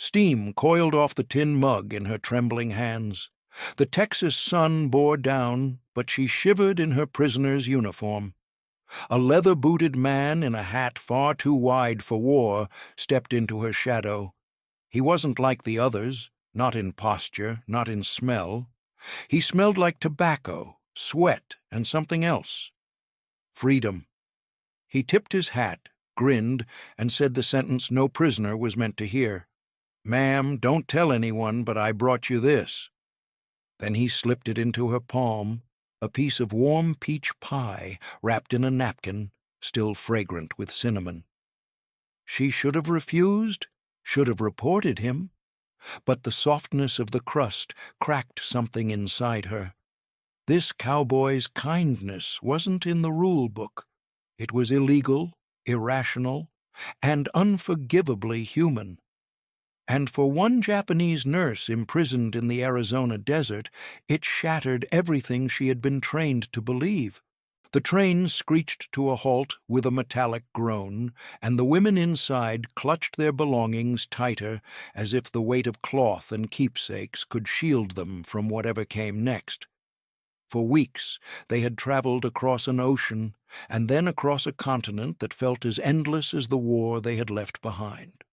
Steam coiled off the tin mug in her trembling hands. The Texas sun bore down, but she shivered in her prisoner's uniform. A leather-booted man in a hat far too wide for war stepped into her shadow. He wasn't like the others, not in posture, not in smell. He smelled like tobacco, sweat, and something else. Freedom. He tipped his hat, grinned, and said the sentence no prisoner was meant to hear. "Ma'am, don't tell anyone, but I brought you this." Then he slipped it into her palm, a piece of warm peach pie wrapped in a napkin, still fragrant with cinnamon. She should have refused, should have reported him, but the softness of the crust cracked something inside her. This cowboy's kindness wasn't in the rule book. It was illegal, irrational, and unforgivably human. And for one Japanese nurse imprisoned in the Arizona desert, it shattered everything she had been trained to believe. The train screeched to a halt with a metallic groan, and the women inside clutched their belongings tighter, as if the weight of cloth and keepsakes could shield them from whatever came next. For weeks they had traveled across an ocean, and then across a continent that felt as endless as the war they had left behind.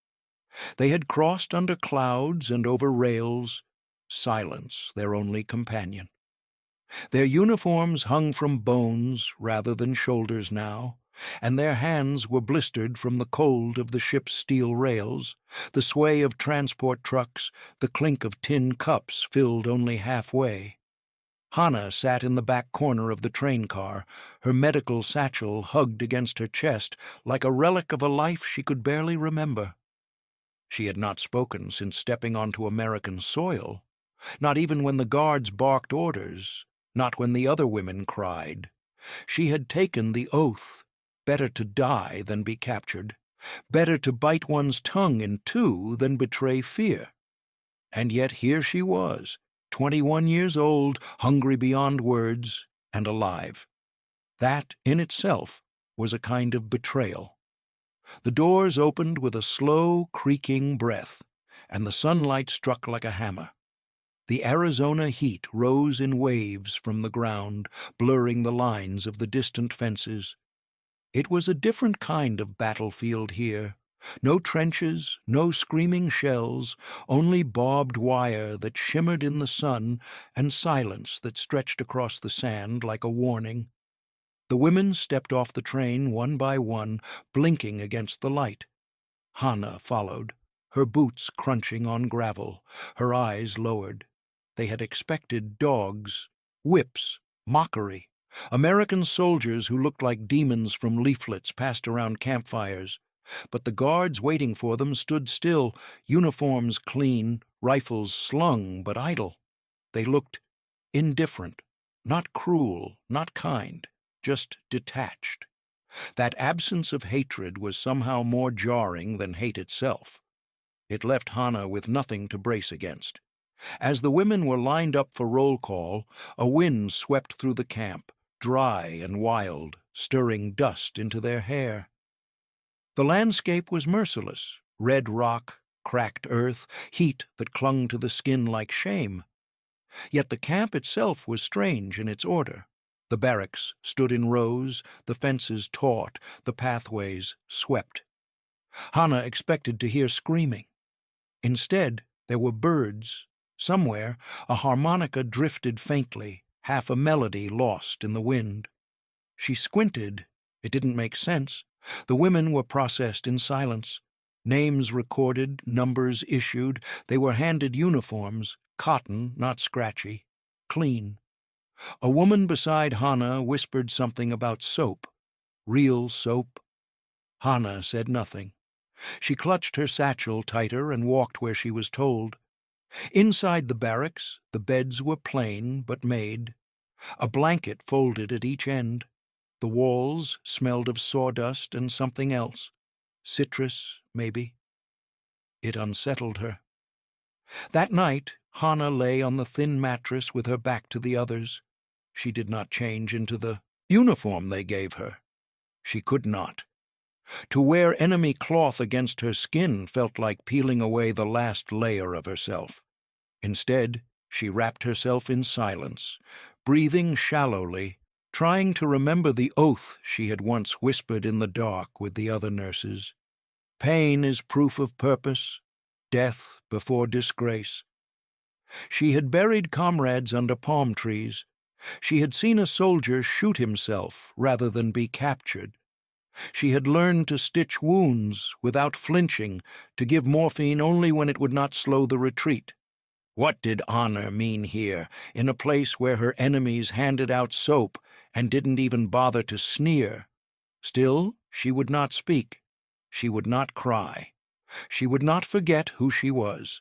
They had crossed under clouds and over rails, silence their only companion. Their uniforms hung from bones rather than shoulders now, and their hands were blistered from the cold of the ship's steel rails, the sway of transport trucks, the clink of tin cups filled only halfway. Hannah sat in the back corner of the train car, her medical satchel hugged against her chest like a relic of a life she could barely remember. She had not spoken since stepping onto American soil, not even when the guards barked orders, not when the other women cried. She had taken the oath, better to die than be captured, better to bite one's tongue in two than betray fear. And yet here she was, 21 years old, hungry beyond words, and alive. That, in itself, was a kind of betrayal. The doors opened with a slow, creaking breath, and the sunlight struck like a hammer. The Arizona heat rose in waves from the ground, blurring the lines of the distant fences. It was a different kind of battlefield here. No trenches, no screaming shells, only barbed wire that shimmered in the sun and silence that stretched across the sand like a warning. The women stepped off the train one by one, blinking against the light. Hannah followed, her boots crunching on gravel, her eyes lowered. They had expected dogs, whips, mockery, American soldiers who looked like demons from leaflets passed around campfires. But the guards waiting for them stood still, uniforms clean, rifles slung but idle. They looked indifferent, not cruel, not kind, just detached. That absence of hatred was somehow more jarring than hate itself. It left Hannah with nothing to brace against. As the women were lined up for roll call, a wind swept through the camp, dry and wild, stirring dust into their hair. The landscape was merciless, red rock, cracked earth, heat that clung to the skin like shame. Yet the camp itself was strange in its order. The barracks stood in rows, the fences taut, the pathways swept. Hannah expected to hear screaming. Instead, there were birds. Somewhere, a harmonica drifted faintly, half a melody lost in the wind. She squinted. It didn't make sense. The women were processed in silence. Names recorded, numbers issued. They were handed uniforms, cotton, not scratchy, clean. A woman beside Hannah whispered something about soap. Real soap. Hannah said nothing. She clutched her satchel tighter and walked where she was told. Inside the barracks, the beds were plain but made. A blanket folded at each end. The walls smelled of sawdust and something else. Citrus, maybe. It unsettled her. That night, Hannah lay on the thin mattress with her back to the others. She did not change into the uniform they gave her. She could not. To wear enemy cloth against her skin felt like peeling away the last layer of herself. Instead, she wrapped herself in silence, breathing shallowly, trying to remember the oath she had once whispered in the dark with the other nurses. Pain is proof of purpose, death before disgrace. She had buried comrades under palm trees. She had seen a soldier shoot himself rather than be captured. She had learned to stitch wounds without flinching, to give morphine only when it would not slow the retreat. What did honor mean here, in a place where her enemies handed out soap and didn't even bother to sneer? Still, she would not speak. She would not cry. She would not forget who she was.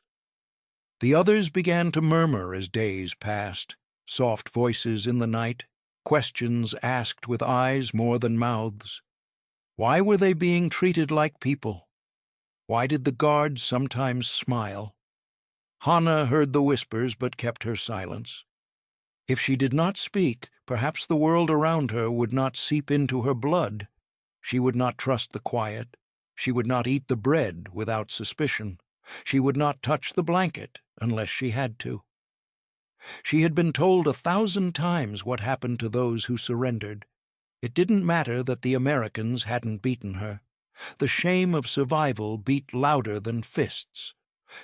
The others began to murmur as days passed, soft voices in the night, questions asked with eyes more than mouths. Why were they being treated like people? Why did the guards sometimes smile? Hannah heard the whispers but kept her silence. If she did not speak, perhaps the world around her would not seep into her blood. She would not trust the quiet. She would not eat the bread without suspicion. She would not touch the blanket unless she had to. She had been told 1,000 times what happened to those who surrendered. It didn't matter that the Americans hadn't beaten her. The shame of survival beat louder than fists.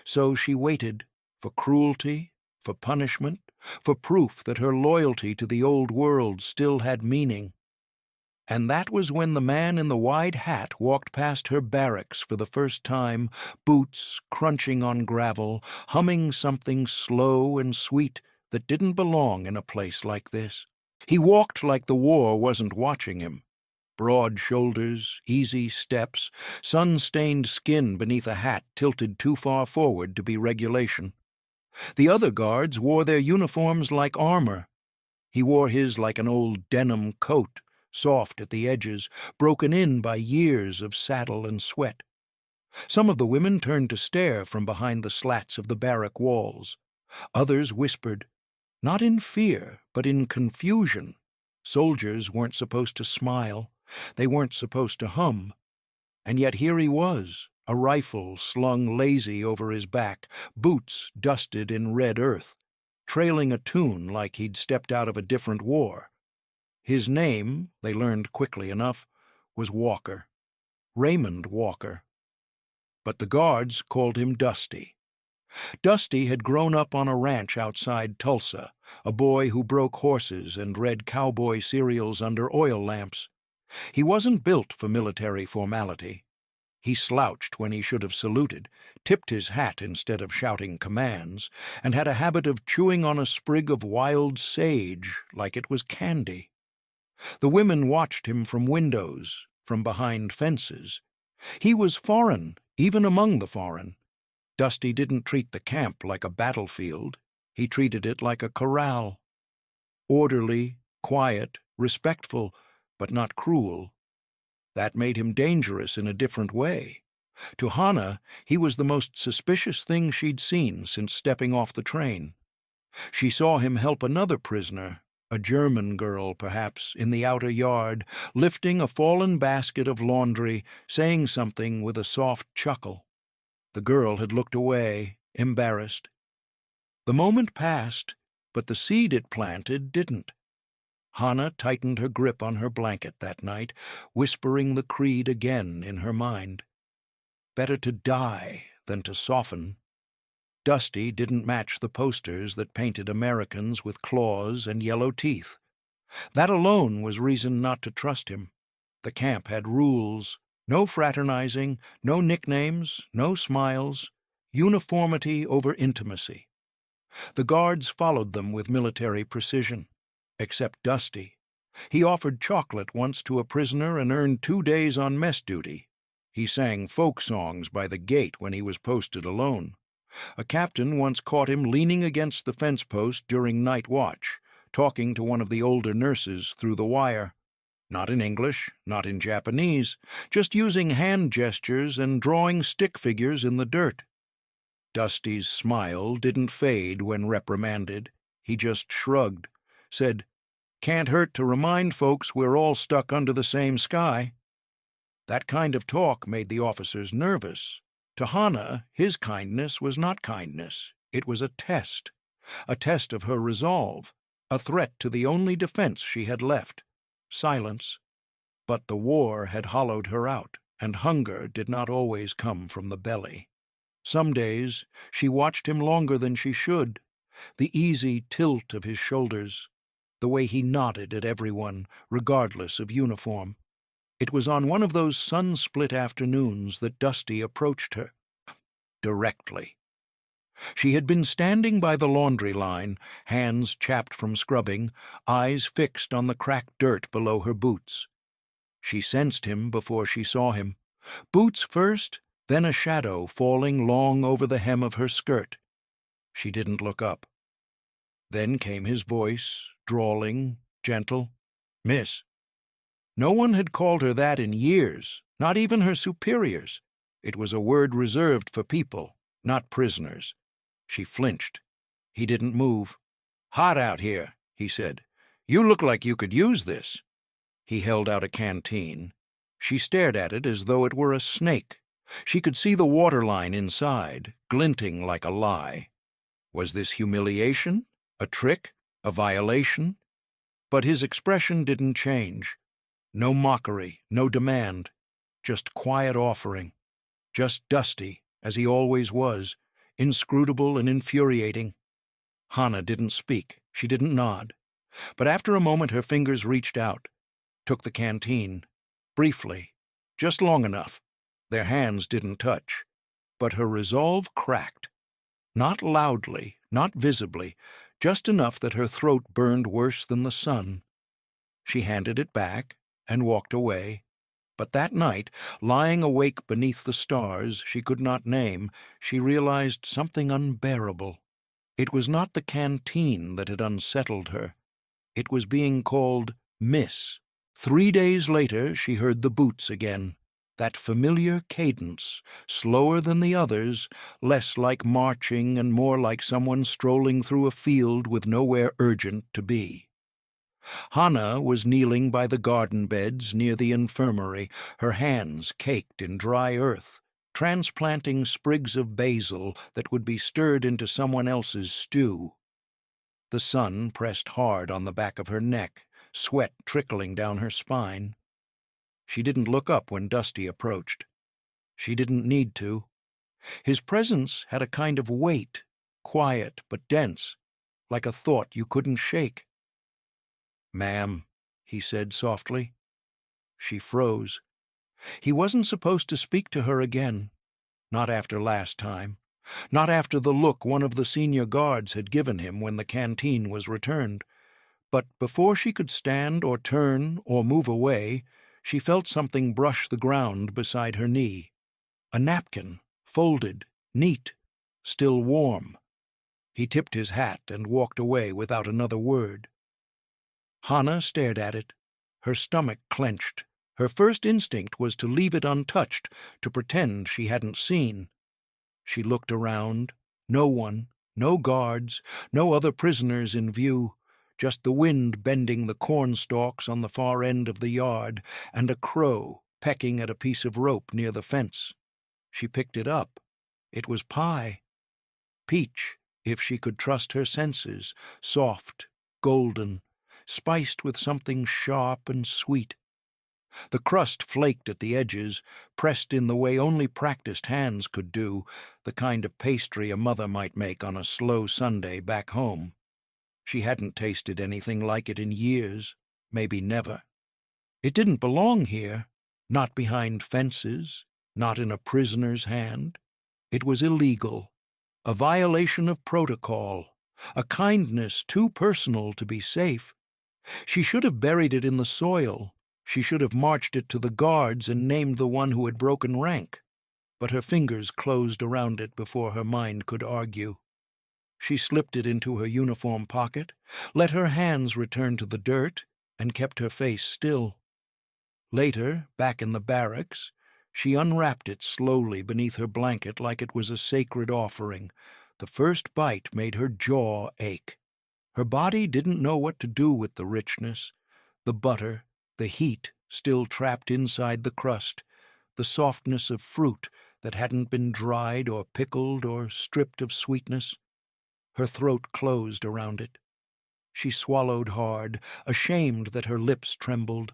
So she waited for cruelty, for punishment, for proof that her loyalty to the old world still had meaning. And that was when the man in the wide hat walked past her barracks for the first time, boots crunching on gravel, humming something slow and sweet that didn't belong in a place like this. He walked like the war wasn't watching him. Broad shoulders, easy steps, sun-stained skin beneath a hat tilted too far forward to be regulation. The other guards wore their uniforms like armor. He wore his like an old denim coat, soft at the edges, broken in by years of saddle and sweat. Some of the women turned to stare from behind the slats of the barrack walls. Others whispered, not in fear, but in confusion. Soldiers weren't supposed to smile. They weren't supposed to hum. And yet here he was, a rifle slung lazy over his back, boots dusted in red earth, trailing a tune like he'd stepped out of a different war. His name, they learned quickly enough, was Walker. Raymond Walker. But the guards called him Dusty. Dusty had grown up on a ranch outside Tulsa, a boy who broke horses and read cowboy serials under oil lamps. He wasn't built for military formality. He slouched when he should have saluted, tipped his hat instead of shouting commands, and had a habit of chewing on a sprig of wild sage like it was candy. The women watched him from windows, from behind fences. He was foreign, even among the foreign. Dusty didn't treat the camp like a battlefield. He treated it like a corral. Orderly, quiet, respectful, but not cruel. That made him dangerous in a different way. To Hannah, he was the most suspicious thing she'd seen since stepping off the train. She saw him help another prisoner, a German girl perhaps, in the outer yard, lifting a fallen basket of laundry, saying something with a soft chuckle. The girl had looked away, embarrassed. The moment passed, but the seed it planted didn't. Hannah tightened her grip on her blanket that night, whispering the creed again in her mind. Better to die than to soften. Dusty didn't match the posters that painted Americans with claws and yellow teeth. That alone was reason not to trust him. The camp had rules. No fraternizing, no nicknames, no smiles. Uniformity over intimacy. The guards followed them with military precision. Except Dusty. He offered chocolate once to a prisoner and earned 2 days on mess duty. He sang folk songs by the gate when he was posted alone. A captain once caught him leaning against the fence post during night watch, talking to one of the older nurses through the wire. Not in English, not in Japanese, just using hand gestures and drawing stick figures in the dirt. Dusty's smile didn't fade when reprimanded. He just shrugged, said, "Can't hurt to remind folks we're all stuck under the same sky." That kind of talk made the officers nervous. To Hannah, his kindness was not kindness. It was a test of her resolve, a threat to the only defense she had left, silence. But the war had hollowed her out, and hunger did not always come from the belly. Some days she watched him longer than she should, the easy tilt of his shoulders, the way he nodded at everyone, regardless of uniform. It was on one of those sun-split afternoons that Dusty approached her. Directly. She had been standing by the laundry line, hands chapped from scrubbing, eyes fixed on the cracked dirt below her boots. She sensed him before she saw him. Boots first, then a shadow falling long over the hem of her skirt. She didn't look up. Then came his voice, drawling, gentle. "Miss." No one had called her that in years, not even her superiors. It was a word reserved for people, not prisoners. She flinched. He didn't move. "Hot out here," he said. "You look like you could use this." He held out a canteen. She stared at it as though it were a snake. She could see the waterline inside, glinting like a lie. Was this humiliation? A trick? A violation? But his expression didn't change. No mockery, no demand. Just quiet offering. Just Dusty, as he always was, inscrutable and infuriating. Hannah didn't speak. She didn't nod. But after a moment her fingers reached out, took the canteen. Briefly. Just long enough. Their hands didn't touch. But her resolve cracked. Not loudly, not visibly, just enough that her throat burned worse than the sun. She handed it back and walked away. But that night, lying awake beneath the stars she could not name, she realized something unbearable. It was not the canteen that had unsettled her. It was being called Miss. 3 days later she heard the boots again. That familiar cadence, slower than the others, less like marching and more like someone strolling through a field with nowhere urgent to be. Hannah was kneeling by the garden beds near the infirmary, her hands caked in dry earth, transplanting sprigs of basil that would be stirred into someone else's stew. The sun pressed hard on the back of her neck, sweat trickling down her spine. She didn't look up when Dusty approached. She didn't need to. His presence had a kind of weight, quiet but dense, like a thought you couldn't shake. "Ma'am," he said softly. She froze. He wasn't supposed to speak to her again. Not after last time. Not after the look one of the senior guards had given him when the canteen was returned. But before she could stand or turn or move away, she felt something brush the ground beside her knee. A napkin, folded, neat, still warm. He tipped his hat and walked away without another word. Hannah stared at it. Her stomach clenched. Her first instinct was to leave it untouched, to pretend she hadn't seen. She looked around. No one, no guards, no other prisoners in view. Just the wind bending the cornstalks on the far end of the yard, and a crow pecking at a piece of rope near the fence. She picked it up. It was pie. Peach, if she could trust her senses, soft, golden, spiced with something sharp and sweet. The crust flaked at the edges, pressed in the way only practiced hands could do, the kind of pastry a mother might make on a slow Sunday back home. She hadn't tasted anything like it in years, maybe never. It didn't belong here, not behind fences, not in a prisoner's hand. It was illegal, a violation of protocol, a kindness too personal to be safe. She should have buried it in the soil. She should have marched it to the guards and named the one who had broken rank. But her fingers closed around it before her mind could argue. She slipped it into her uniform pocket, let her hands return to the dirt, and kept her face still. Later, back in the barracks, she unwrapped it slowly beneath her blanket like it was a sacred offering. The first bite made her jaw ache. Her body didn't know what to do with the richness, the butter, the heat still trapped inside the crust. the softness of fruit that hadn't been dried or pickled or stripped of sweetness. Her throat closed around it. She swallowed hard, ashamed that her lips trembled.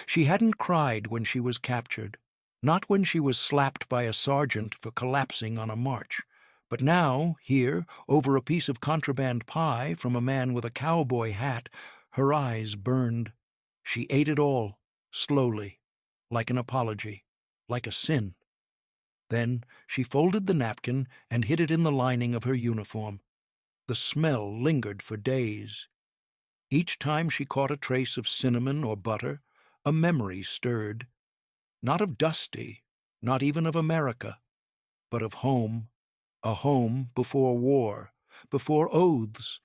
She hadn't cried when she was captured, not when she was slapped by a sergeant for collapsing on a march. But now, here, over a piece of contraband pie from a man with a cowboy hat, her eyes burned. She ate it all, slowly, like an apology, like a sin. Then she folded the napkin and hid it in the lining of her uniform. The smell lingered for days. Each time she caught a trace of cinnamon or butter, a memory stirred. Not of Dusty, not even of America, but of home. A home before war, before oaths,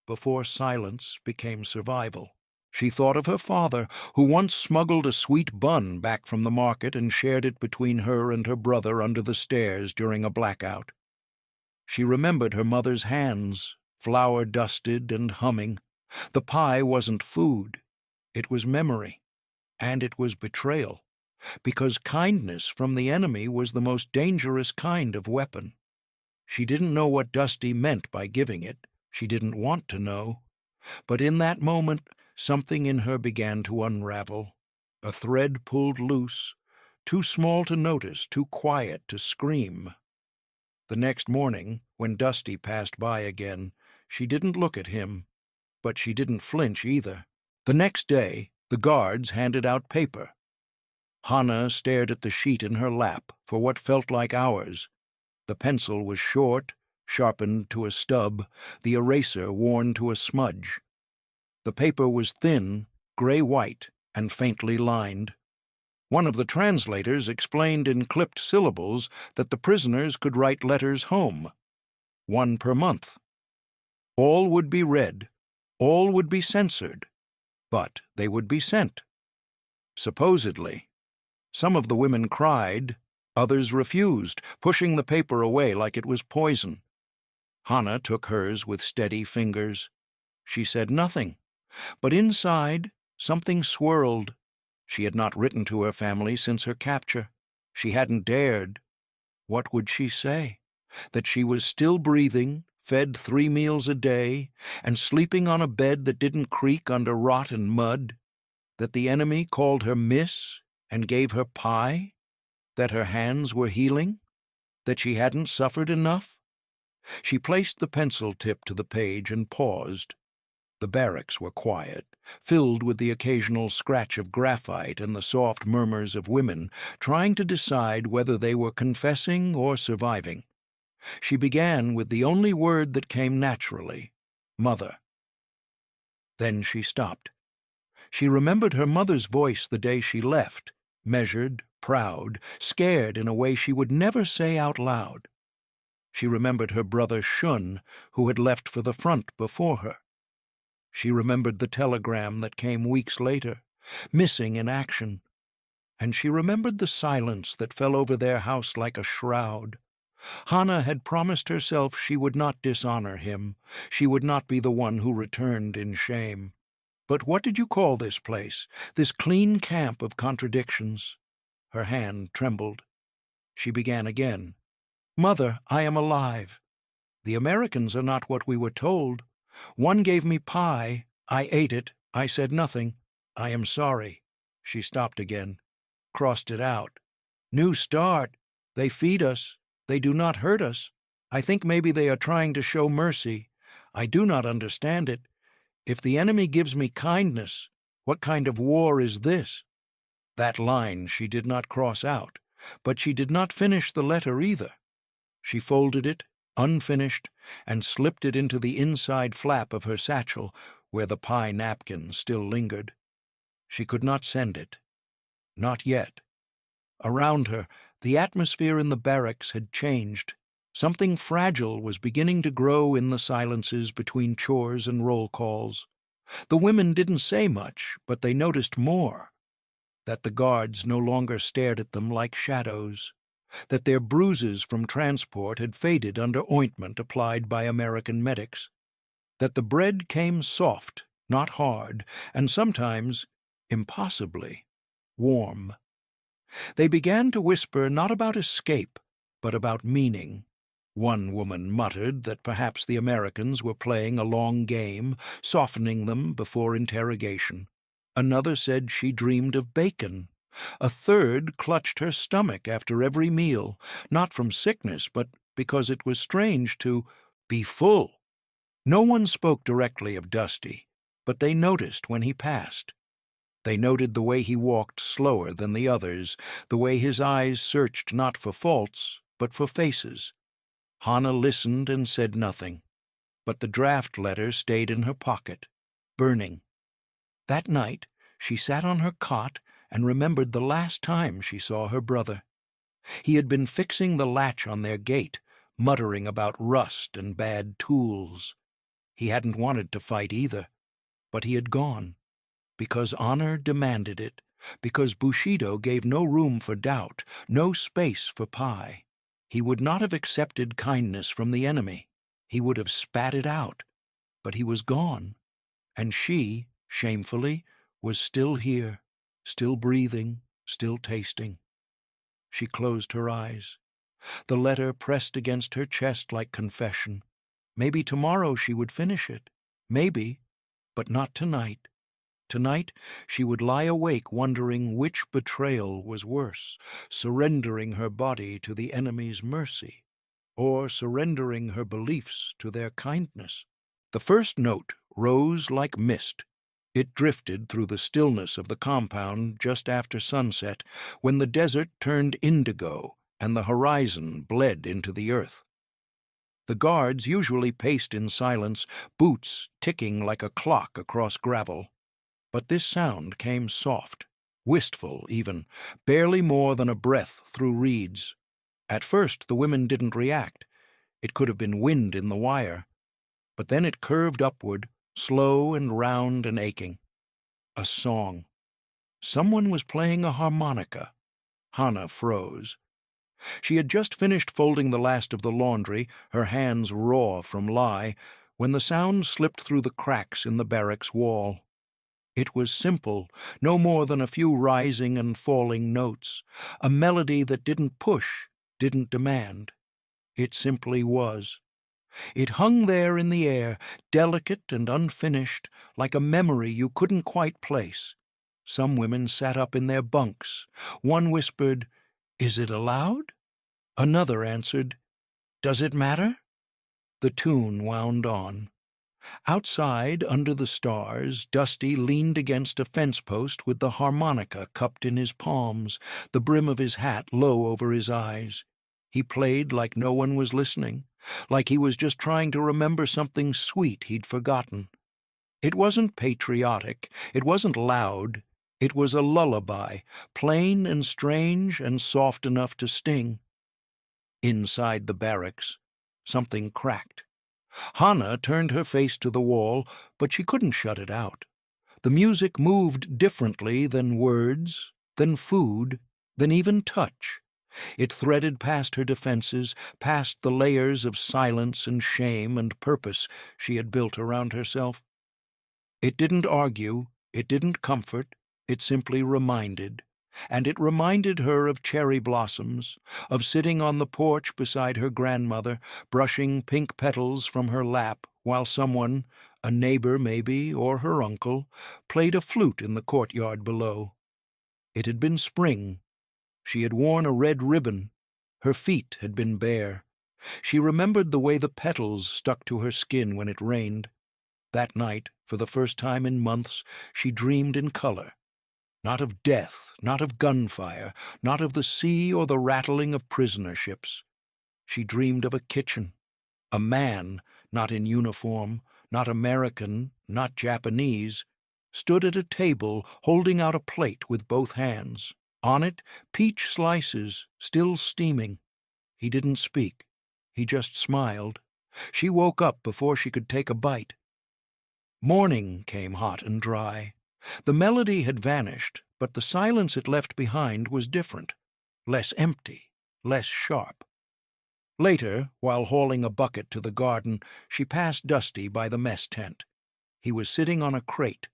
before silence became survival. She thought of her father, who once smuggled a sweet bun back from the market and shared it between her and her brother under the stairs during a blackout. She remembered her mother's hands, flour-dusted and humming. The pie wasn't food. It was memory. And it was betrayal, because kindness from the enemy was the most dangerous kind of weapon. She didn't know what Dusty meant by giving it. She didn't want to know. But in that moment, something in her began to unravel. A thread pulled loose, too small to notice, too quiet to scream. The next morning, when Dusty passed by again, she didn't look at him, but she didn't flinch either. The next day, the guards handed out paper. Hannah stared at the sheet in her lap for what felt like hours. The pencil was short, sharpened to a stub, the eraser worn to a smudge. The paper was thin, gray-white, and faintly lined. One of the translators explained in clipped syllables that the prisoners could write letters home, 1 per month. All would be read, all would be censored, but they would be sent. Supposedly. Some of the women cried, others refused, pushing the paper away like it was poison. Hannah took hers with steady fingers. She said nothing, but inside something swirled. She had not written to her family since her capture. She hadn't dared. What would she say? That she was still breathing, fed 3 meals a day, and sleeping on a bed that didn't creak under rot and mud? That the enemy called her Miss and gave her pie? That her hands were healing? That she hadn't suffered enough? She placed the pencil tip to the page and paused. The barracks were quiet, filled with the occasional scratch of graphite and the soft murmurs of women, trying to decide whether they were confessing or surviving. She began with the only word that came naturally, mother. Then she stopped. She remembered her mother's voice the day she left, measured, proud, scared in a way she would never say out loud. She remembered her brother Shun, who had left for the front before her. She remembered the telegram that came weeks later, missing in action. And she remembered the silence that fell over their house like a shroud. Hannah had promised herself she would not dishonor him. She would not be the one who returned in shame. But what did you call this place, this clean camp of contradictions? Her hand trembled. She began again. Mother, I am alive. The Americans are not what we were told. One gave me pie. I ate it. I said nothing. I am sorry. She stopped again, crossed it out. New start. They feed us. They do not hurt us. I think maybe they are trying to show mercy. I do not understand it. If the enemy gives me kindness, what kind of war is this? That line she did not cross out, but she did not finish the letter either. She folded it, unfinished, and slipped it into the inside flap of her satchel, where the pie napkin still lingered. She could not send it. Not yet. Around her, the atmosphere in the barracks had changed. Something fragile was beginning to grow in the silences between chores and roll calls. The women didn't say much, but they noticed more. That the guards no longer stared at them like shadows. That their bruises from transport had faded under ointment applied by American medics. That the bread came soft, not hard, and sometimes, impossibly, warm. They began to whisper not about escape, but about meaning. One woman muttered that perhaps the Americans were playing a long game, softening them before interrogation. Another said she dreamed of bacon. A third clutched her stomach after every meal, not from sickness, but because it was strange to be full. No one spoke directly of Dusty, but they noticed when he passed. They noted the way he walked slower than the others, the way his eyes searched not for faults, but for faces. Hannah listened and said nothing, but the draft letter stayed in her pocket, burning. That night she sat on her cot and remembered the last time she saw her brother. He had been fixing the latch on their gate, muttering about rust and bad tools. He hadn't wanted to fight either, but he had gone, because honor demanded it, because Bushido gave no room for doubt, no space for pie. He would not have accepted kindness from the enemy. He would have spat it out. But he was gone, and she, shamefully, was still here, still breathing, still tasting. She closed her eyes. The letter pressed against her chest like confession. Maybe tomorrow she would finish it. Maybe, but not tonight. Tonight she would lie awake wondering which betrayal was worse, surrendering her body to the enemy's mercy, or surrendering her beliefs to their kindness. The first note rose like mist. It drifted through the stillness of the compound just after sunset, when the desert turned indigo and the horizon bled into the earth. The guards usually paced in silence, boots ticking like a clock across gravel. But this sound came soft, wistful even, barely more than a breath through reeds. At first the women didn't react. It could have been wind in the wire. But then it curved upward, slow and round and aching. A song. Someone was playing a harmonica. Hannah froze. She had just finished folding the last of the laundry, her hands raw from lie, when the sound slipped through the cracks in the barracks wall. It was simple, no more than a few rising and falling notes, a melody that didn't push, didn't demand. It simply was. It hung there in the air, delicate and unfinished, like a memory you couldn't quite place. Some women sat up in their bunks. One whispered, "Is it allowed?" Another answered, "Does it matter?" The tune wound on. Outside, under the stars, Dusty leaned against a fence post with the harmonica cupped in his palms, the brim of his hat low over his eyes. He played like no one was listening, like he was just trying to remember something sweet he'd forgotten. It wasn't patriotic, it wasn't loud, it was a lullaby, plain and strange and soft enough to sting. Inside the barracks, something cracked. Hannah turned her face to the wall, but she couldn't shut it out. The music moved differently than words, than food, than even touch. It threaded past her defenses, past the layers of silence and shame and purpose she had built around herself. It didn't argue, it didn't comfort, it simply reminded. And it reminded her of cherry blossoms, of sitting on the porch beside her grandmother, brushing pink petals from her lap while someone, a neighbor maybe, or her uncle, played a flute in the courtyard below. It had been spring. She had worn a red ribbon. Her feet had been bare. She remembered the way the petals stuck to her skin when it rained. That night, for the first time in months, she dreamed in color. Not of death, not of gunfire, not of the sea or the rattling of prisoner ships. She dreamed of a kitchen. A man, not in uniform, not American, not Japanese, stood at a table holding out a plate with both hands. On it, peach slices, still steaming. He didn't speak. He just smiled. She woke up before she could take a bite. Morning came hot and dry. The melody had vanished, but the silence it left behind was different, less empty, less sharp. Later, while hauling a bucket to the garden, she passed Dusty by the mess tent. He was sitting on a crate.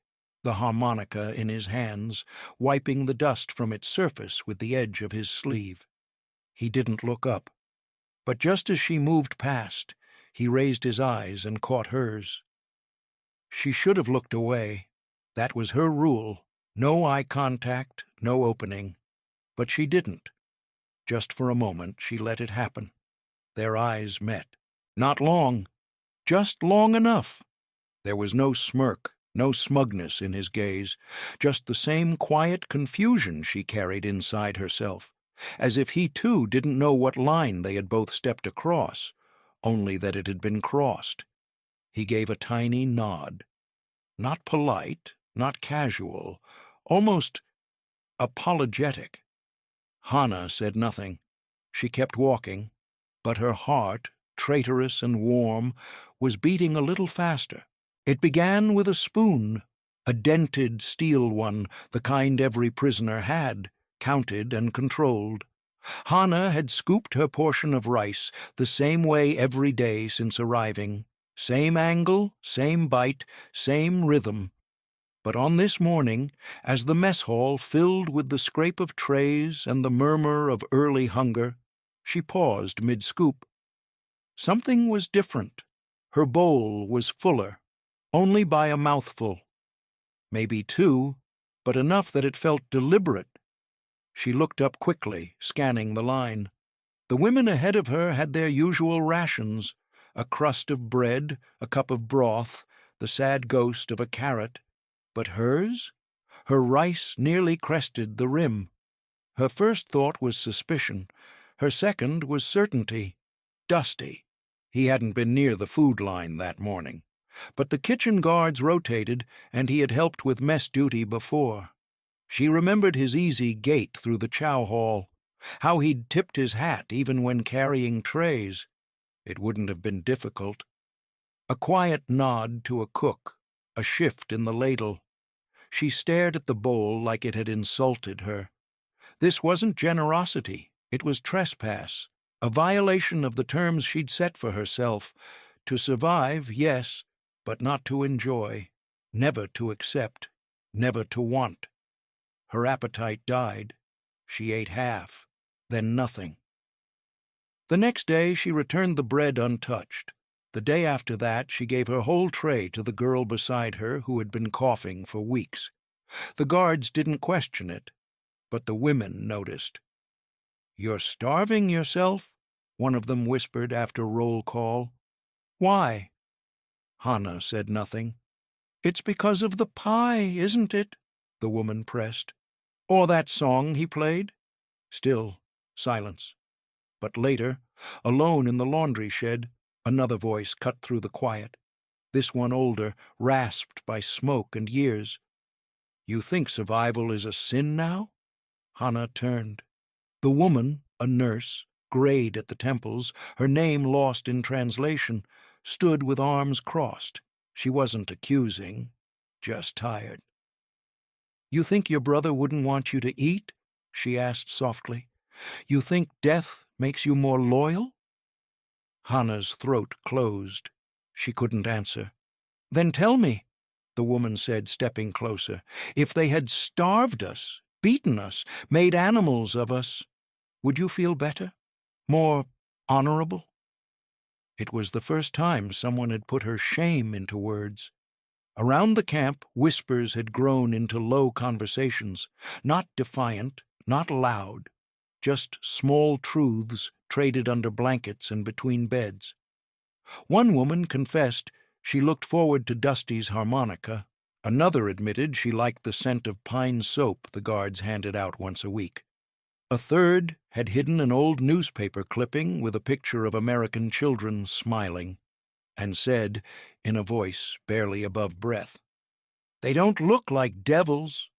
the harmonica in his hands, wiping the dust from its surface with the edge of his sleeve. He didn't look up, but just as she moved past, he raised his eyes and caught hers. She should have looked away. That was her rule. No eye contact, no opening. But she didn't. Just for a moment she let it happen. Their eyes met. Not long. Just long enough. There was no smirk, no smugness in his gaze, just the same quiet confusion she carried inside herself, as if he too didn't know what line they had both stepped across, only that it had been crossed. He gave a tiny nod. Not polite, not casual, almost apologetic. Hannah said nothing. She kept walking, but her heart, traitorous and warm, was beating a little faster. It began with a spoon, a dented steel one, the kind every prisoner had, counted and controlled. Hannah had scooped her portion of rice the same way every day since arriving. Same angle, same bite, same rhythm. But on this morning, as the mess hall filled with the scrape of trays and the murmur of early hunger, she paused mid-scoop. Something was different. Her bowl was fuller, only by a mouthful. Maybe two, but enough that it felt deliberate. She looked up quickly, scanning the line. The women ahead of her had their usual rations, a crust of bread, a cup of broth, the sad ghost of a carrot. But hers? Her rice nearly crested the rim. Her first thought was suspicion. Her second was certainty. Dusty. He hadn't been near the food line that morning. But the kitchen guards rotated, and he had helped with mess duty before. She remembered his easy gait through the chow hall, how he'd tipped his hat even when carrying trays. It wouldn't have been difficult. A quiet nod to a cook, a shift in the ladle. She stared at the bowl like it had insulted her. This wasn't generosity, it was trespass, a violation of the terms she'd set for herself. To survive, yes, but not to enjoy, never to accept, never to want. Her appetite died. She ate half, then nothing. The next day she returned the bread untouched. The day after that she gave her whole tray to the girl beside her who had been coughing for weeks. The guards didn't question it, but the women noticed. "You're starving yourself?" one of them whispered after roll call. "Why?" Hannah said nothing. "It's because of the pie, isn't it?" the woman pressed. "Or that song he played?" Still silence. But later, alone in the laundry shed, another voice cut through the quiet, this one older, rasped by smoke and years. "You think survival is a sin now?" Hannah turned. The woman, a nurse, grayed at the temples, her name lost in translation, stood with arms crossed. She wasn't accusing, just tired. "You think your brother wouldn't want you to eat?" she asked softly. "You think death makes you more loyal?" Hannah's throat closed. She couldn't answer. "Then tell me," the woman said, stepping closer, "if they had starved us, beaten us, made animals of us, would you feel better? More honorable?" It was the first time someone had put her shame into words. Around the camp, whispers had grown into low conversations, not defiant, not loud, just small truths traded under blankets and between beds. One woman confessed she looked forward to Dusty's harmonica. Another admitted she liked the scent of pine soap the guards handed out once a week. A third had hidden an old newspaper clipping with a picture of American children smiling, and said, in a voice barely above breath, "They don't look like devils."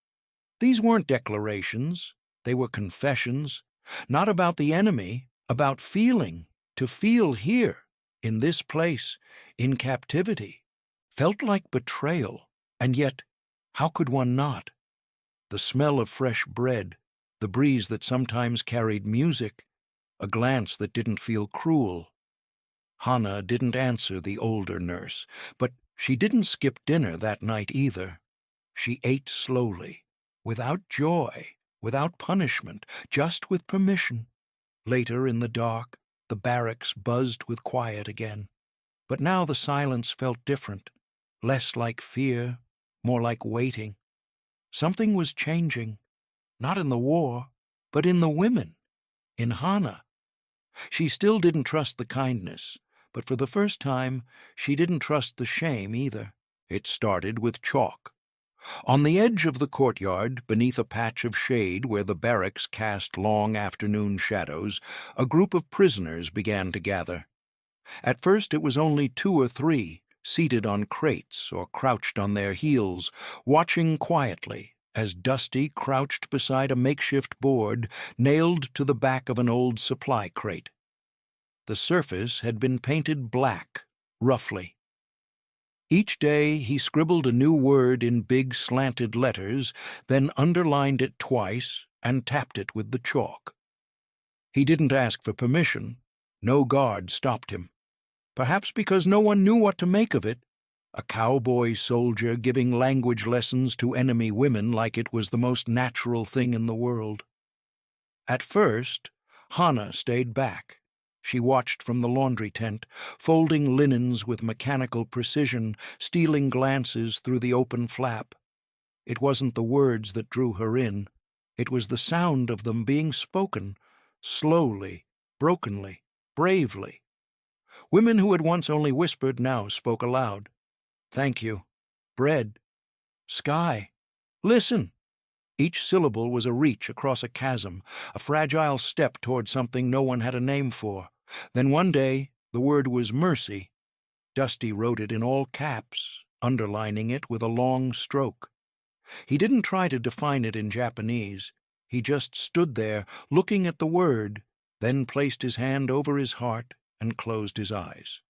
These weren't declarations, they were confessions, not about the enemy, about feeling, to feel here, in this place, in captivity. Felt like betrayal, and yet, how could one not? The smell of fresh bread, the breeze that sometimes carried music, a glance that didn't feel cruel. Hannah didn't answer the older nurse, but she didn't skip dinner that night either. She ate slowly, without joy, without punishment, just with permission. Later, in the dark, the barracks buzzed with quiet again. But now the silence felt different, less like fear, more like waiting. Something was changing, not in the war, but in the women, in Hannah. She still didn't trust the kindness, but for the first time, she didn't trust the shame either. It started with chalk. On the edge of the courtyard, beneath a patch of shade where the barracks cast long afternoon shadows, a group of prisoners began to gather. At first it was only 2 or 3, seated on crates or crouched on their heels, watching quietly as Dusty crouched beside a makeshift board nailed to the back of an old supply crate. The surface had been painted black, roughly. Each day he scribbled a new word in big slanted letters, then underlined it twice and tapped it with the chalk. He didn't ask for permission. No guard stopped him. Perhaps because no one knew what to make of it. A cowboy soldier giving language lessons to enemy women like it was the most natural thing in the world. At first, Hannah stayed back. She watched from the laundry tent, folding linens with mechanical precision, stealing glances through the open flap. It wasn't the words that drew her in. It was the sound of them being spoken, slowly, brokenly, bravely. Women who had once only whispered now spoke aloud. Thank you. Bread. Sky. Listen. Each syllable was a reach across a chasm, a fragile step toward something no one had a name for. Then one day, the word was mercy. Dusty wrote it in all caps, underlining it with a long stroke. He didn't try to define it in Japanese. He just stood there, looking at the word, then placed his hand over his heart and closed his eyes.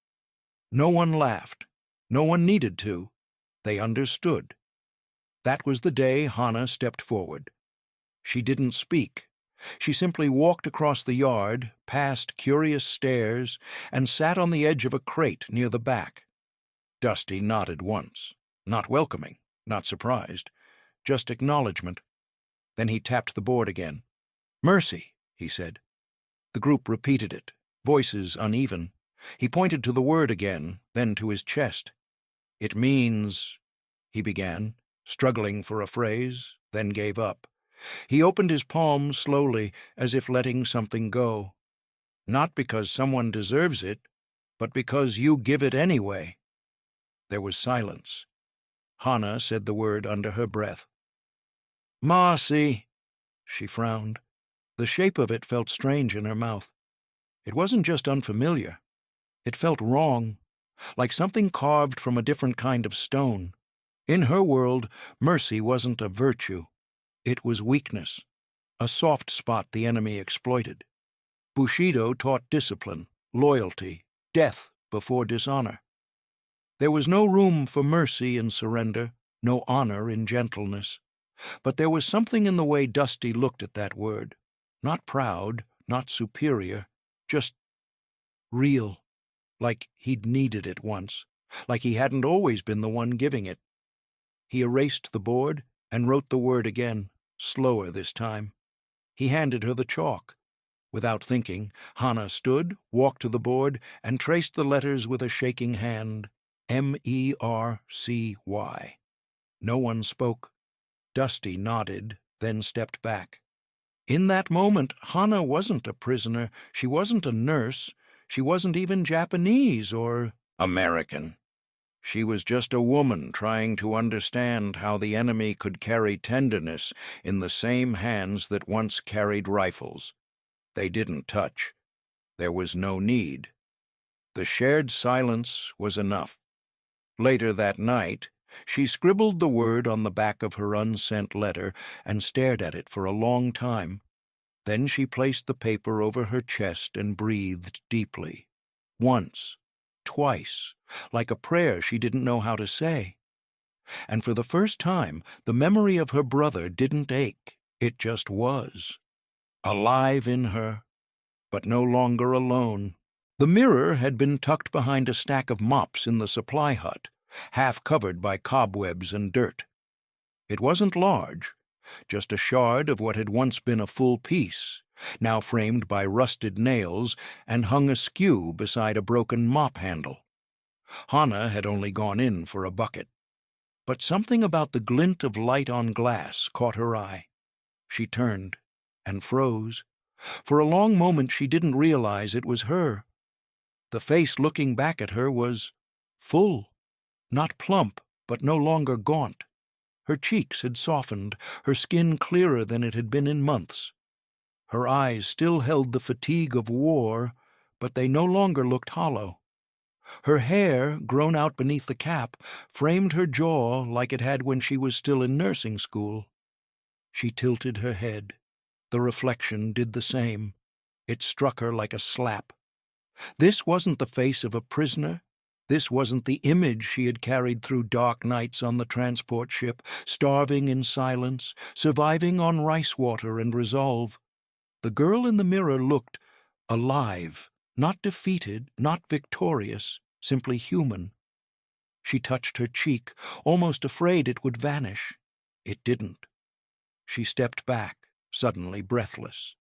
No one laughed. No one needed to. They understood. That was the day Hannah stepped forward. She didn't speak. She simply walked across the yard, past curious stares, and sat on the edge of a crate near the back. Dusty nodded once. Not welcoming, not surprised, just acknowledgement. Then he tapped the board again. Mercy, he said. The group repeated it, voices uneven. He pointed to the word again, then to his chest. It means, he began, struggling for a phrase, then gave up. He opened his palms slowly, as if letting something go. Not because someone deserves it, but because you give it anyway. There was silence. Hannah said the word under her breath. Marcy, she frowned. The shape of it felt strange in her mouth. It wasn't just unfamiliar. It felt wrong, like something carved from a different kind of stone. In her world, mercy wasn't a virtue. It was weakness, a soft spot the enemy exploited. Bushido taught discipline, loyalty, death before dishonor. There was no room for mercy in surrender, no honor in gentleness. But there was something in the way Dusty looked at that word. Not proud, not superior, just real. Like he'd needed it once, like he hadn't always been the one giving it. He erased the board and wrote the word again, slower this time. He handed her the chalk. Without thinking, Hannah stood, walked to the board, and traced the letters with a shaking hand. Mercy. No one spoke. Dusty nodded, then stepped back. In that moment, Hannah wasn't a prisoner. She wasn't a nurse. She wasn't even Japanese or American. She was just a woman trying to understand how the enemy could carry tenderness in the same hands that once carried rifles. They didn't touch. There was no need. The shared silence was enough. Later that night, she scribbled the word on the back of her unsent letter and stared at it for a long time. Then she placed the paper over her chest and breathed deeply. Once, twice, like a prayer she didn't know how to say. And for the first time, the memory of her brother didn't ache. It just was. Alive in her, but no longer alone. The mirror had been tucked behind a stack of mops in the supply hut, half covered by cobwebs and dirt. It wasn't large, just a shard of what had once been a full piece, now framed by rusted nails and hung askew beside a broken mop handle. Hannah had only gone in for a bucket. But something about the glint of light on glass caught her eye. She turned and froze. For a long moment she didn't realize it was her. The face looking back at her was full, not plump, but no longer gaunt. Her cheeks had softened, her skin clearer than it had been in months. Her eyes still held the fatigue of war, but they no longer looked hollow. Her hair, grown out beneath the cap, framed her jaw like it had when she was still in nursing school. She tilted her head. The reflection did the same. It struck her like a slap. This wasn't the face of a prisoner. This wasn't the image she had carried through dark nights on the transport ship, starving in silence, surviving on rice water and resolve. The girl in the mirror looked alive, not defeated, not victorious, simply human. She touched her cheek, almost afraid it would vanish. It didn't. She stepped back, suddenly breathless.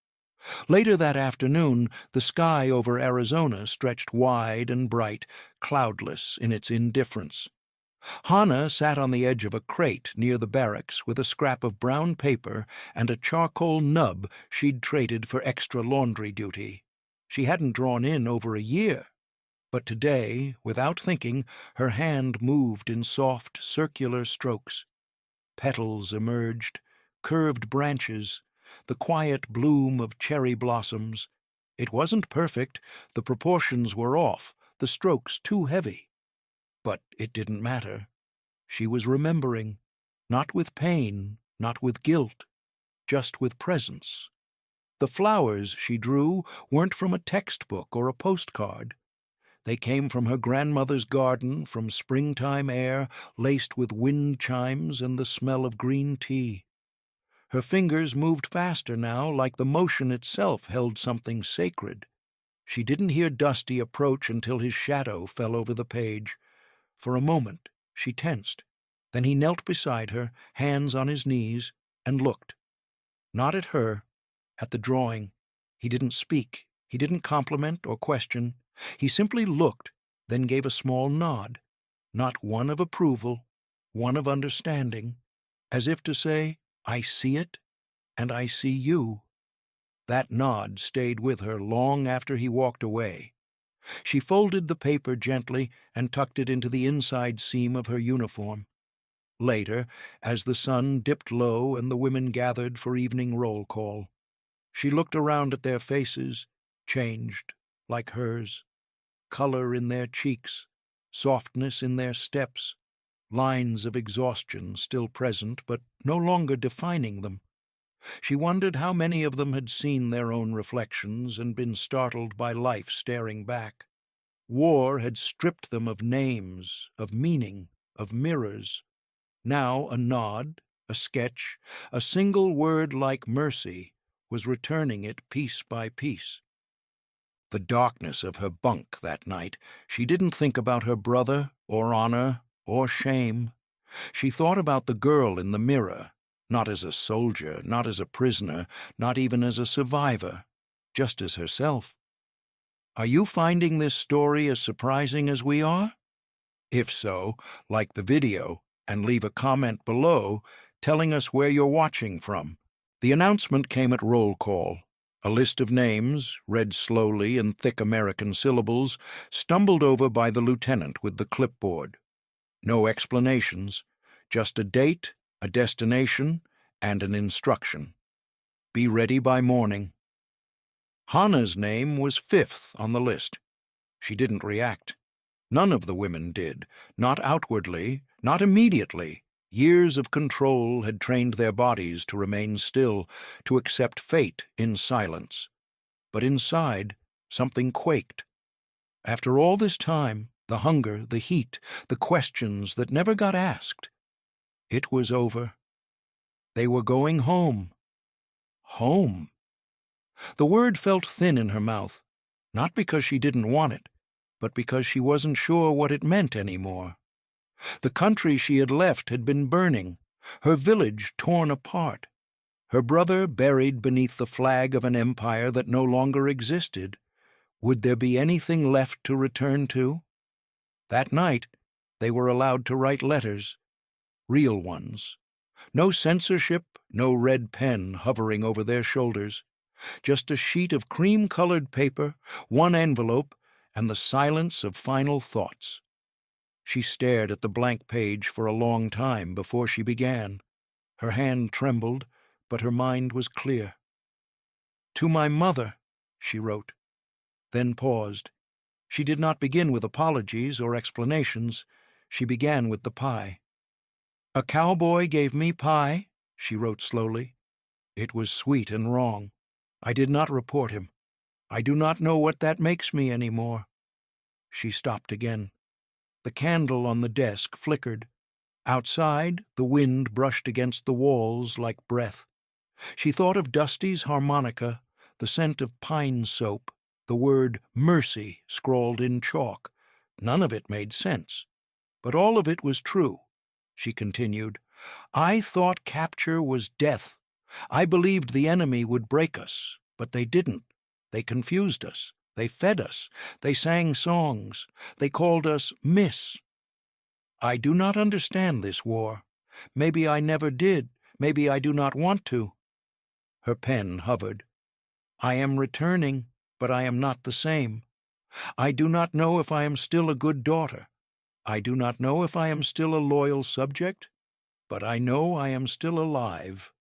Later that afternoon, the sky over Arizona stretched wide and bright, cloudless in its indifference. Hannah sat on the edge of a crate near the barracks with a scrap of brown paper and a charcoal nub she'd traded for extra laundry duty. She hadn't drawn in over a year. But today, without thinking, her hand moved in soft, circular strokes. Petals emerged, curved branches, the quiet bloom of cherry blossoms. It wasn't perfect, the proportions were off, the strokes too heavy. But it didn't matter. She was remembering, not with pain, not with guilt, just with presence. The flowers she drew weren't from a textbook or a postcard. They came from her grandmother's garden, from springtime air laced with wind chimes and the smell of green tea. Her fingers moved faster now, like the motion itself held something sacred. She didn't hear Dusty approach until his shadow fell over the page. For a moment she tensed. Then he knelt beside her, hands on his knees, and looked. Not at her, at the drawing. He didn't speak. He didn't compliment or question. He simply looked, then gave a small nod. Not one of approval, one of understanding, as if to say, I see it, and I see you. That nod stayed with her long after he walked away. She folded the paper gently and tucked it into the inside seam of her uniform. Later, as the sun dipped low and the women gathered for evening roll call, she looked around at their faces, changed, like hers. Color in their cheeks, softness in their steps, lines of exhaustion still present but no longer defining them. She wondered how many of them had seen their own reflections and been startled by life staring back. War had stripped them of names, of meaning, of mirrors. Now a nod, a sketch, a single word like mercy was returning it piece by piece. The darkness of her bunk that night, she didn't think about her brother, or honor, or shame. She thought about the girl in the mirror, not as a soldier, not as a prisoner, not even as a survivor, just as herself. Are you finding this story as surprising as we are? If so, like the video and leave a comment below telling us where you're watching from. The announcement came at roll call. A list of names, read slowly in thick American syllables, stumbled over by the lieutenant with the clipboard. No explanations, just a date, a destination, and an instruction. Be ready by morning. Hannah's name was fifth on the list. She didn't react. None of the women did, not outwardly, not immediately. Years of control had trained their bodies to remain still, to accept fate in silence. But inside, something quaked. After all this time, the hunger, the heat, the questions that never got asked, it was over. They were going home. Home. The word felt thin in her mouth, not because she didn't want it, but because she wasn't sure what it meant anymore. The country she had left had been burning. Her village torn apart. Her brother buried beneath the flag of an empire that no longer existed. Would there be anything left to return to? That night, they were allowed to write letters, real ones. No censorship, no red pen hovering over their shoulders. Just a sheet of cream-colored paper, one envelope, and the silence of final thoughts. She stared at the blank page for a long time before she began. Her hand trembled, but her mind was clear. "To my mother," she wrote, then paused. She did not begin with apologies or explanations. She began with the pie. "A cowboy gave me pie," she wrote slowly. "It was sweet and wrong. I did not report him. I do not know what that makes me any more." She stopped again. The candle on the desk flickered. Outside, the wind brushed against the walls like breath. She thought of Dusty's harmonica, the scent of pine soap, the word mercy scrawled in chalk. None of it made sense. But all of it was true. She continued, "I thought capture was death. I believed the enemy would break us, but they didn't. They confused us. They fed us. They sang songs. They called us Miss. I do not understand this war. Maybe I never did. Maybe I do not want to." Her pen hovered. "I am returning, but I am not the same. I do not know if I am still a good daughter. I do not know if I am still a loyal subject, but I know I am still alive."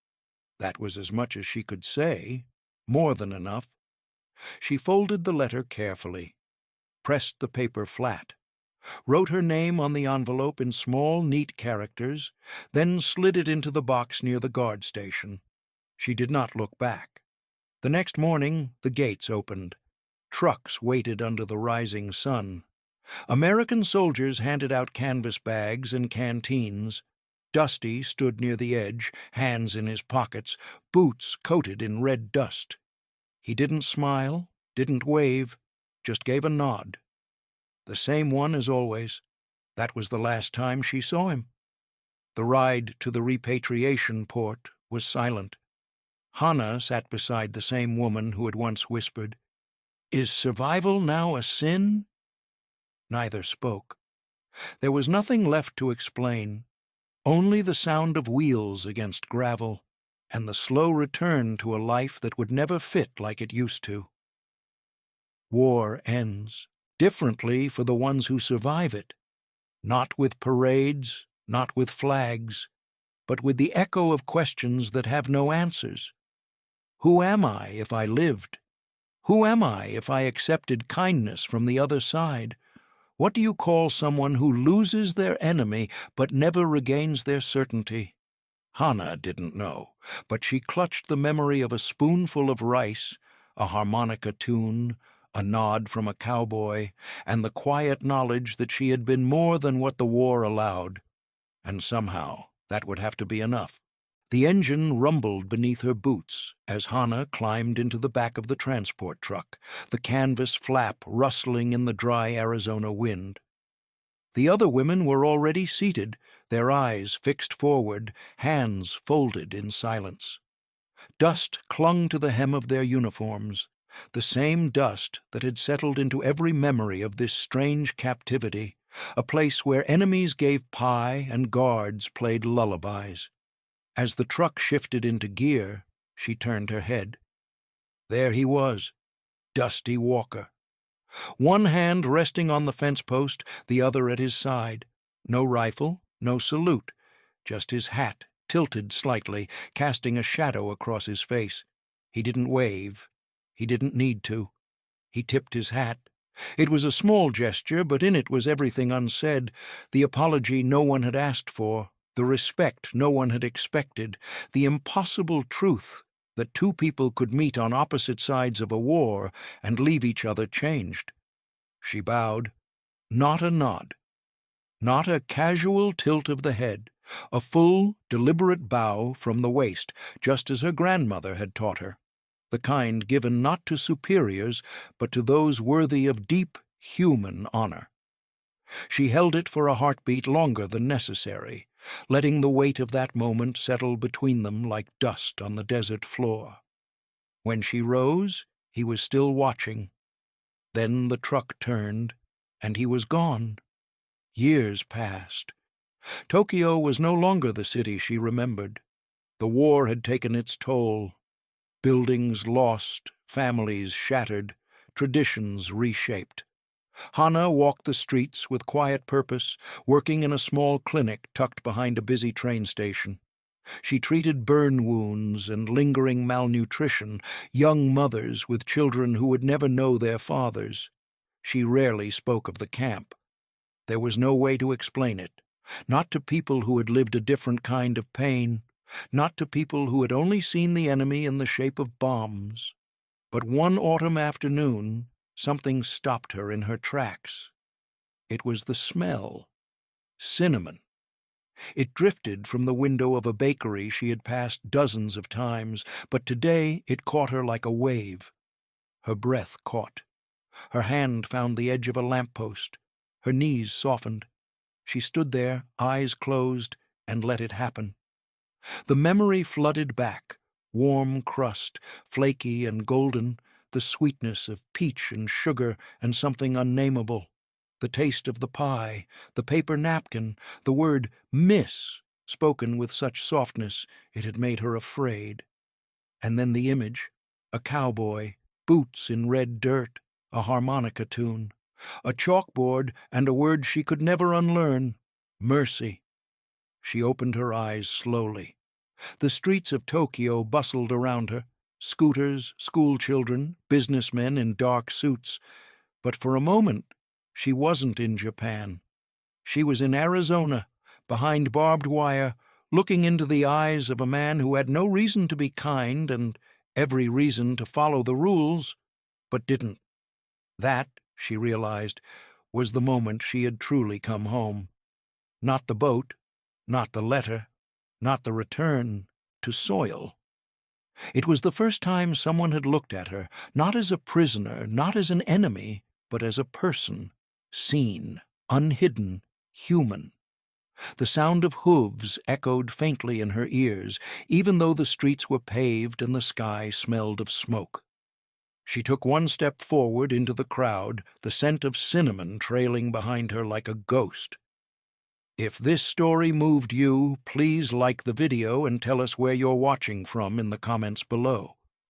That was as much as she could say, more than enough. She folded the letter carefully, pressed the paper flat, wrote her name on the envelope in small, neat characters, then slid it into the box near the guard station. She did not look back. The next morning, the gates opened. Trucks waited under the rising sun. American soldiers handed out canvas bags and canteens. Dusty stood near the edge, hands in his pockets, boots coated in red dust. He didn't smile, didn't wave, just gave a nod. The same one as always. That was the last time she saw him. The ride to the repatriation port was silent. Hannah sat beside the same woman who had once whispered, "Is survival now a sin?" Neither spoke. There was nothing left to explain, only the sound of wheels against gravel, and the slow return to a life that would never fit like it used to. War ends, differently for the ones who survive it. Not with parades, not with flags, but with the echo of questions that have no answers. Who am I if I lived? Who am I if I accepted kindness from the other side? What do you call someone who loses their enemy but never regains their certainty? Hannah didn't know, but she clutched the memory of a spoonful of rice, a harmonica tune, a nod from a cowboy, and the quiet knowledge that she had been more than what the war allowed. And somehow that would have to be enough. The engine rumbled beneath her boots as Hannah climbed into the back of the transport truck, the canvas flap rustling in the dry Arizona wind. The other women were already seated, their eyes fixed forward, hands folded in silence. Dust clung to the hem of their uniforms, the same dust that had settled into every memory of this strange captivity, a place where enemies gave pie and guards played lullabies. As the truck shifted into gear, she turned her head. There he was, Dusty Walker. One hand resting on the fence post, the other at his side. No rifle, no salute, just his hat tilted slightly, casting a shadow across his face. He didn't wave. He didn't need to. He tipped his hat. It was a small gesture, but in it was everything unsaid, the apology no one had asked for, the respect no one had expected, the impossible truth that two people could meet on opposite sides of a war and leave each other changed. She bowed. Not a nod. Not a casual tilt of the head. A full, deliberate bow from the waist, just as her grandmother had taught her. The kind given not to superiors, but to those worthy of deep, human honor. She held it for a heartbeat longer than necessary, letting the weight of that moment settle between them like dust on the desert floor. When she rose, he was still watching. Then the truck turned, and he was gone. Years passed. Tokyo was no longer the city she remembered. The war had taken its toll. Buildings lost, families shattered, traditions reshaped. Hana walked the streets with quiet purpose, working in a small clinic tucked behind a busy train station. She treated burn wounds and lingering malnutrition, young mothers with children who would never know their fathers. She rarely spoke of the camp. There was no way to explain it, not to people who had lived a different kind of pain, not to people who had only seen the enemy in the shape of bombs. But one autumn afternoon, something stopped her in her tracks. It was the smell. Cinnamon. It drifted from the window of a bakery she had passed dozens of times, but today it caught her like a wave. Her breath caught. Her hand found the edge of a lamppost. Her knees softened. She stood there, eyes closed, and let it happen. The memory flooded back, warm crust, flaky and golden, the sweetness of peach and sugar and something unnameable, the taste of the pie, the paper napkin, the word "miss," spoken with such softness it had made her afraid. And then the image, a cowboy, boots in red dirt, a harmonica tune, a chalkboard and a word she could never unlearn, mercy. She opened her eyes slowly. The streets of Tokyo bustled around her, scooters, schoolchildren, businessmen in dark suits. But for a moment, she wasn't in Japan. She was in Arizona, behind barbed wire, looking into the eyes of a man who had no reason to be kind and every reason to follow the rules, but didn't. That, she realized, was the moment she had truly come home. Not the boat, not the letter, not the return to soil. It was the first time someone had looked at her, not as a prisoner, not as an enemy, but as a person, seen, unhidden, human. The sound of hooves echoed faintly in her ears, even though the streets were paved and the sky smelled of smoke. She took one step forward into the crowd, the scent of cinnamon trailing behind her like a ghost. If this story moved you, please like the video and tell us where you're watching from in the comments below.